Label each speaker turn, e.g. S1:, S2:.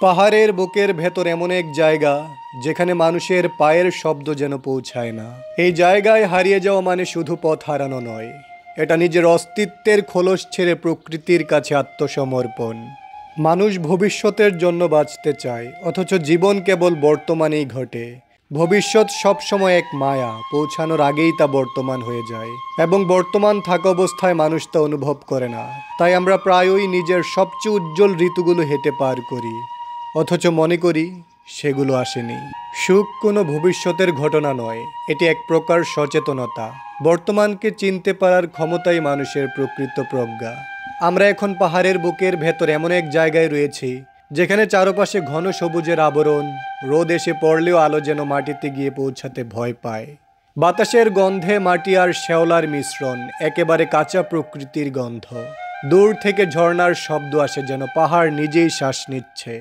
S1: পাহাড়ের বুকের ভেতর এমন এক জায়গা যেখানে মানুষের পায়ের শব্দ যেন পৌঁছায় না। এই জায়গায় হারিয়ে যাওয়া মানে শুধু পথ হারানো নয়, এটা নিজের অস্তিত্বের খোলস ছেড়ে প্রকৃতির কাছে আত্মসমর্পণ। মানুষ ভবিষ্যতের জন্য বাঁচতে চায়, অথচ জীবন কেবল বর্তমানেই ঘটে। ভবিষ্যৎ সবসময় এক মায়া, পৌঁছানোর আগেই তা বর্তমান হয়ে যায় এবং বর্তমান থাকা অবস্থায় মানুষ তা অনুভব করে না। তাই আমরা প্রায়ই নিজের সবচেয়ে উজ্জ্বল ঋতুগুলো হেঁটে পার করি, অথচ মনে করি সেগুলো আসেনি। সুখ কোনো ভবিষ্যতের ঘটনা নয়, এটি এক প্রকার সচেতনতা। বর্তমানকে চিনতে পারার ক্ষমতাই মানুষের প্রকৃত প্রজ্ঞা। আমরা এখন পাহাড়ের বুকের ভেতর এমন এক জায়গায় রয়েছি যেখানে চারপাশে ঘন সবুজের আবরণ। রোদ এসে পড়লেও আলো যেন মাটিতে গিয়ে পৌঁছাতে ভয় পায়। বাতাসের গন্ধে মাটি আর শ্যাওলার মিশ্রণ, একেবারে কাঁচা প্রকৃতির গন্ধ। দূর থেকে ঝর্ণার শব্দ আসে, যেন পাহাড় নিজেই শ্বাস নিচ্ছে।